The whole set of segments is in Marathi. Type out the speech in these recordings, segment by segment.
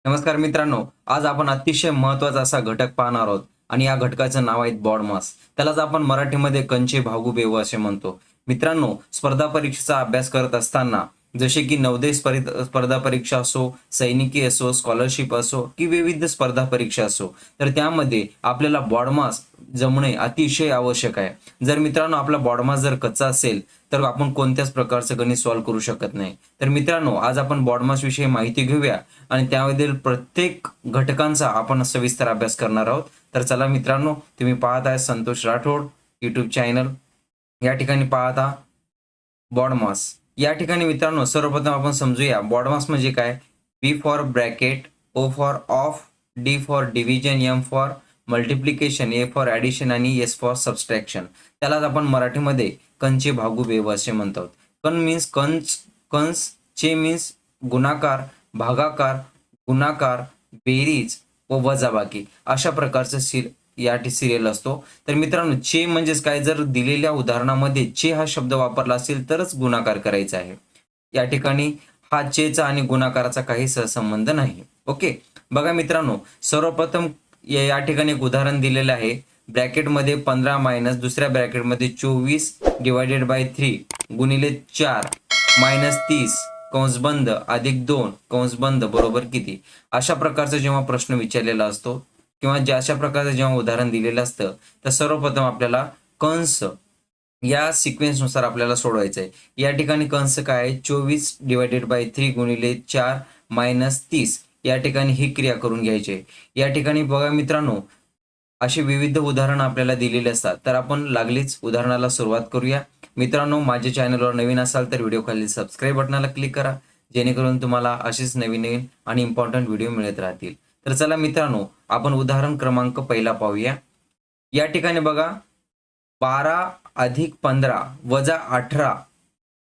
नमस्कार मित्रांनो, आज आपण अतिशय महत्त्वाचा असा घटक पाहणार आहोत आणि या घटकाचं नाव आहे बॉडमास. त्यालाच आपण मराठीमध्ये कंचे भागू बेव असे म्हणतो. मित्रांनो, स्पर्धा परीक्षेचा अभ्यास करत असताना जसे की नवोदय स्पर्धा परीक्षा असो, सैनिकी असो, स्कॉलरशिप असो की विविध स्पर्धा परीक्षा असो, तर त्यामध्ये आपल्याला बॉडमास जमणे अतिशय आवश्यक आहे. जर मित्रांनो आपला बॉडमास जर कच्चा असेल, तर आपण कोणत्याच प्रकारचं गणित सॉल्व्ह करू शकत नाही. तर मित्रांनो, आज आपण बॉडमास विषयी माहिती घेऊया आणि त्यामधील प्रत्येक घटकांचा आपण सविस्तर अभ्यास करणार आहोत. तर चला मित्रांनो, तुम्ही पाहत आहे संतोष राठोड यूट्यूब चॅनल. या ठिकाणी पाहता बॉडमास. या ठिकाणी मित्रांनो सर्वप्रथम आपण समजूया बॉडमास म्हणजे काय. B for bracket, O for of, D for division, M for multiplication, A for addition आणि एस फॉर सबस्ट्रॅक्शन. त्यालाच आपण मराठीमध्ये कंचे भागू बेव असे म्हणतात. कण मीन्स कंस, चे मीन्स गुणाकार, भागाकार, गुणाकार, बेरीज व वजाबाकी अशा प्रकारचं सिरियल असतो. तर मित्रांनो, चे म्हणजेच काय, जर दिलेल्या उदाहरणामध्ये चे हा शब्द वापरला असेल तरच गुणाकार करायचा आहे. या ठिकाणी हा चेचा आणि गुणाकाराचा काही सहसंबंध नाही. ओके, बघा मित्रांनो, सर्वप्रथम या ठिकाणी एक उदाहरण दिलेलं आहे. ब्रॅकेटमध्ये 15 मायनस दुसऱ्या ब्रॅकेटमध्ये 24 डिवायडेड बाय 3 गुणिले 4 मायनस 30 कंस बंद अधिक 2 कंस बंद बरोबर किती. अशा प्रकारचा जेव्हा प्रश्न विचारलेला असतो किंवा अशा प्रकारचं जेव्हा उदाहरण दिलेलं असतं, तर सर्वप्रथम आपल्याला कंस या सिक्वेन्सनुसार आपल्याला सोडवायचं आहे. या ठिकाणी कंस काय आहे, 24 डिवायडेड बाय 3 गुणिले 4 मायनस 30. या ठिकाणी ही क्रिया करून घ्यायची आहे. या ठिकाणी बघा मित्रांनो, अशी विविध उदाहरणं आपल्याला दिलेली असतात. तर आपण लागलीच उदाहरणाला सुरुवात करूया. मित्रांनो, माझ्या चॅनलवर नवीन असाल तर व्हिडिओ खाली सबस्क्राईब बटनाला क्लिक करा, जेणेकरून तुम्हाला असेच नवीन नवीन आणि इम्पॉर्टंट व्हिडिओ मिळत राहतील. तर चला मित्रांनो, आपण उदाहरण क्रमांक पहिला पाहूया. या ठिकाणी बघा, 12 अधिक 15 वजा 18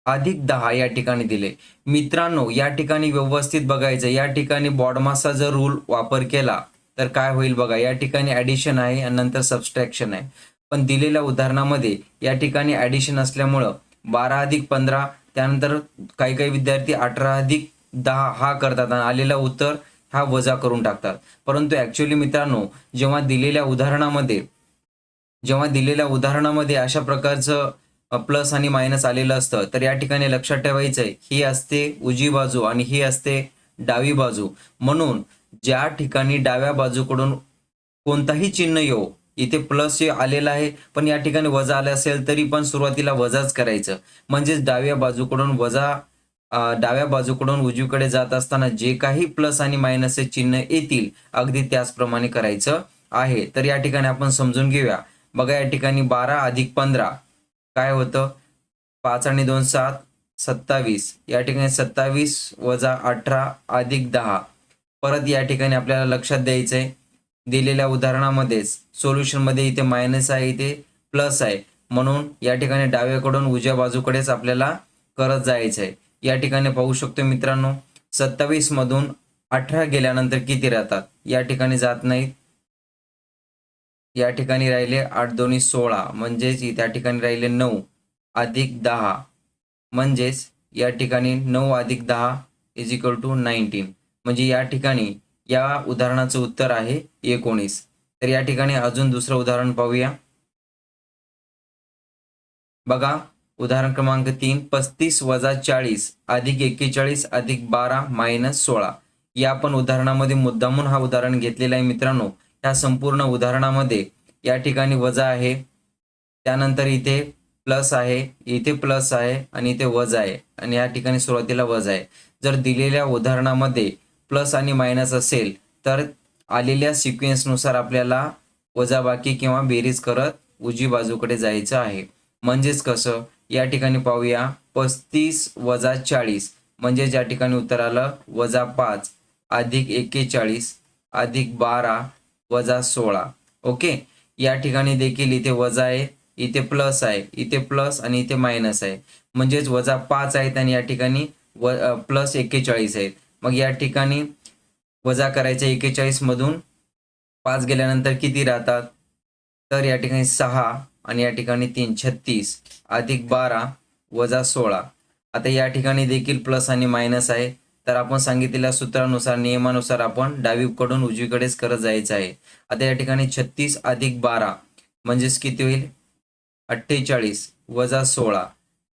अधिक 10 या ठिकाणी दिले. मित्रांनो, या ठिकाणी व्यवस्थित बघायचं. या ठिकाणी बॉडमासचा जर रूल वापर केला तर काय होईल बघा. या ठिकाणी ॲडिशन आहे आणि नंतर सबस्ट्रॅक्शन आहे. पण दिलेल्या उदाहरणामध्ये या ठिकाणी ॲडिशन असल्यामुळं 12 अधिक 15, त्यानंतर काही काही विद्यार्थी 18 अधिक 10 हा करतात आणि आलेला उत्तर हा वजा करून टाकतात. परंतु ॲक्च्युअली मित्रांनो, जेव्हा दिलेल्या उदाहरणामध्ये अशा प्रकारचं प्लस आणि मायनस आलेलं असतं, तर या ठिकाणी लक्षात ठेवायचं आहे, ही असते उजवी बाजू आणि ही असते डावी बाजू. म्हणून ज्या ठिकाणी डाव्या बाजूकडून कोणताही चिन्ह येऊ, इथे प्लस आलेलं आहे पण या ठिकाणी वजा आलं असेल तरी पण सुरुवातीला वजाच करायचं. म्हणजेच डाव्या बाजूकडून उजवीकडे जात असताना जे काही प्लस आणि मायनसचे चिन्ह येतील अगदी त्याचप्रमाणे करायचं आहे. तर या ठिकाणी आपण समजून घेऊया. बघा, या ठिकाणी 12 अधिक 15 काय होतं, 5 आणि 2 7, 27. या ठिकाणी 27 वजा 18 अधिक 10. परत या ठिकाणी आपल्याला लक्षात द्यायचं आहे, दिलेल्या उदाहरणामध्येच सोल्युशनमध्ये इथे मायनस आहे, इथे प्लस आहे. म्हणून या ठिकाणी डाव्याकडून उजव्या बाजूकडेच आपल्याला करत जायचं आहे. या ठिकाणी पाहू शकतो मित्रांनो, 27 मधून 18 गेल्यानंतर किती राहतात, या ठिकाणी जात नाहीत. या ठिकाणी राहिले 8 दोन्ही 16, म्हणजेच त्या ठिकाणी राहिले 9 अधिक 10, म्हणजेच या ठिकाणी 9 अधिक 10 इज इक्वल टू 19. म्हणजे या ठिकाणी या उदाहरणाचं उत्तर आहे 19. तर या ठिकाणी अजून दुसरं उदाहरण पाहूया. बघा, उदाहरण क्रमांक 3, 35 वजा 40 अधिक 41 अधिक 12 मायनस 16. या आपण उदाहरणामध्ये मुद्दामून हा उदाहरण घेतलेला आहे मित्रांनो. ह्या संपूर्ण उदाहरणामध्ये या ठिकाणी वजा आहे, त्यानंतर इथे प्लस आहे, इथे प्लस आहे आणि इथे वजा आहे आणि या ठिकाणी सुरुवातीला वजा आहे. जर दिलेल्या उदाहरणामध्ये प्लस आणि मायनस असेल तर आलेल्या सिक्वेन्सनुसार आपल्याला वजाबाकी किंवा बेरीज करत उजवी बाजूकडे जायचं आहे. म्हणजेच कसं, या ठिकाणी पाहूया, 35 वजा 40 म्हणजे ज्या ठिकाणी उत्तर आलं वजा 5 अधिक 41 अधिक 12 वजा 16. ओके, या ठिकाणी देखील इथे वजा आहे, इथे प्लस आहे, इथे प्लस आणि इथे मायनस आहे. म्हणजेच वजा 5 आहेत आणि या ठिकाणी प्लस 41 आहेत. मग या ठिकाणी वजा करायचं, 41 मधून 5 गेल्यानंतर किती राहतात, तर या ठिकाणी 6 आणि या ठिकाणी 3 36 अधिक 12 वजा 16. आता या ठिकाणी देखील प्लस आणि मायनस आहे, तर आपण सांगितलेल्या सूत्रानुसार नियमानुसार आपण डावीकडून उजवीकडेच करत जायचं आहे. आता या ठिकाणी 36 अधिक 12 म्हणजेच किती होईल? 48 वजा 16.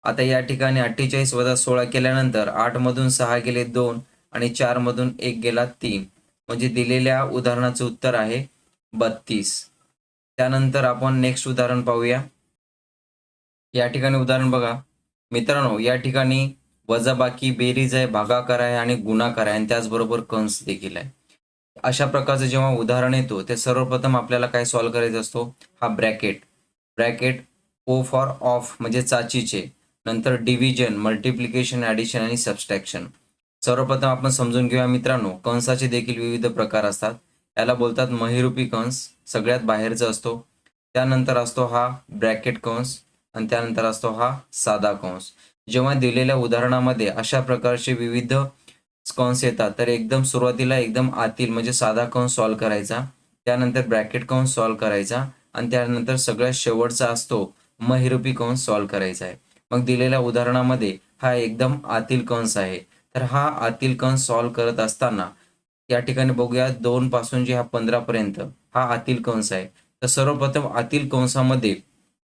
आता या ठिकाणी 48 वजा 16 केल्यानंतर 8 मधून 6 गेले 2 आणि 4 मधून 1 गेला 3. म्हणजे दिलेल्या उदाहरणाचं उत्तर आहे 32. त्यानंतर आपण नेक्स्ट उदाहरण पाहूया. या ठिकाणी उदाहरण बघा मित्रांनो, या ठिकाणी वजाबाकी, बेरीज आहे, भागाकार आहे आणि गुणाकार आहे आणि त्याचबरोबर कंस देखील आहे. अशा प्रकारचं जेव्हा उदाहरण येतो ते सर्वप्रथम आपल्याला काय सॉल्व्ह करायचा असतो? हा bracket. Bracket O for of म्हणजे चाचीचे, नंतर डिव्हिजन, मल्टिप्लिकेशन, ॲडिशन आणि सबस्ट्रॅक्शन. सर्वप्रथम आपण समजून घेऊया मित्रांनो, कंसाचे देखील विविध प्रकार असतात. याला बोलतात महिरूपी कंस, सगळ्यात बाहेरचा असतो. त्यानंतर असतो हा ब्रॅकेट कंस आणि त्यानंतर असतो हा साधा कंस. जेव्हा दिलेल्या उदाहरणामध्ये अशा प्रकारचे विविध कंस येतात तर एकदम सुरुवातीला एकदम आतील म्हणजे साधा कंस सॉल्व्ह करायचा, त्यानंतर ब्रॅकेट कंस सॉल्व्ह करायचा आणि त्यानंतर सगळ्यात शेवटचा असतो महिरूपी कंस सॉल्व्ह करायचा आहे. मग दिलेल्या उदाहरणामध्ये हा एकदम आतील कंस आहे. तर हा आतील कंस सॉल्व्ह करत असताना या ठिकाणी बघूया 2 पासून जे हा 15 पर्यंत हा आतील कंस आहे. तर सर्वप्रथम आतील कंसामध्ये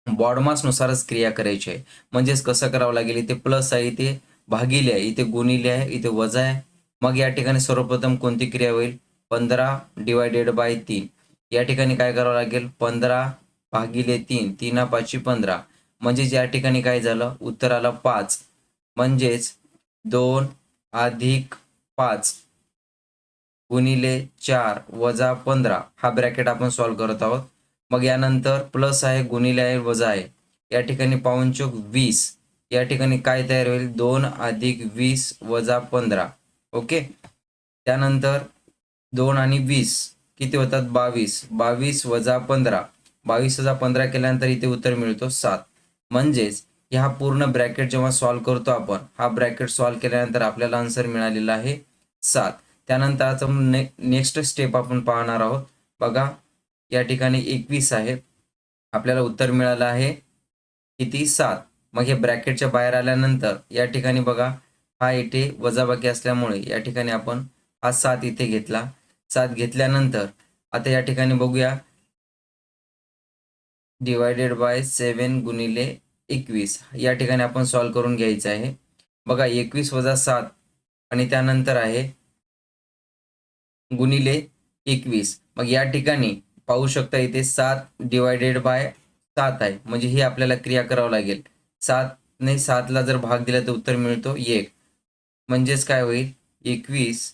बॉडमासनुसारच क्रिया करायची आहे. म्हणजेच कसं करावं लागेल, इथे प्लस आहे, इथे भागिले आहे, इथे गुणिले आहे, इथे वजा आहे. मग या ठिकाणी सर्वप्रथम कोणती क्रिया होईल? 15 डिवायडेड बाय 3. या ठिकाणी काय करावं लागेल? 15 भागिले 3, 3 5 15. म्हणजेच या ठिकाणी काय झालं? उत्तर आलं 5. म्हणजेच 2 अधिक 5 गुणिले 4 वजा 15 हा ब्रॅकेट आपण सॉल्व्ह करत आहोत. मग यानंतर प्लस आहे, गुणिले आहे, वजा आहे. या ठिकाणी पाऊणचोक 20. या ठिकाणी काय तयार होईल? 2 अधिक 20 वजा 15. ओके. त्यानंतर 2 आणि 20 किती होतात? 22. 22 वजा 15. 22 वजा 15 केल्यानंतर इथे उत्तर मिळतो 7. म्हणजेच ह्या पूर्ण ब्रॅकेट जेव्हा सॉल्व्ह करतो आपण, हा ब्रॅकेट सॉल्व्ह केल्यानंतर आपल्याला आन्सर मिळालेला आहे 7. त्यानंतर आता नेक्स्ट स्टेप आपण पाहणार आहोत. बघा या ठिकाणी 21 आहे. आपल्याला उत्तर मिळालं आहे किती? 7. मग हे ब्रॅकेटच्या बाहेर आल्यानंतर या ठिकाणी बघा हा इथे वजाबाकी असल्यामुळे या ठिकाणी आपण हा 7 इथे घेतला. 7 घेतल्यानंतर आता या ठिकाणी बघूया डिवायडेड बाय 7 गुणिले 21 या ठिकाणी आपण सॉल्व्ह करून घ्यायचं आहे. बघा 21 वजा 7 आणि त्यानंतर आहे गुणिले 21. मग या ठिकाणी पाहू शकता इथे 7 डिवायडेड बाय 7 आहे. म्हणजे ही आपल्याला क्रिया करावं लागेल. 7ने 7ला जर भाग दिला तर उत्तर मिळतो 1. म्हणजेच काय होईल? 21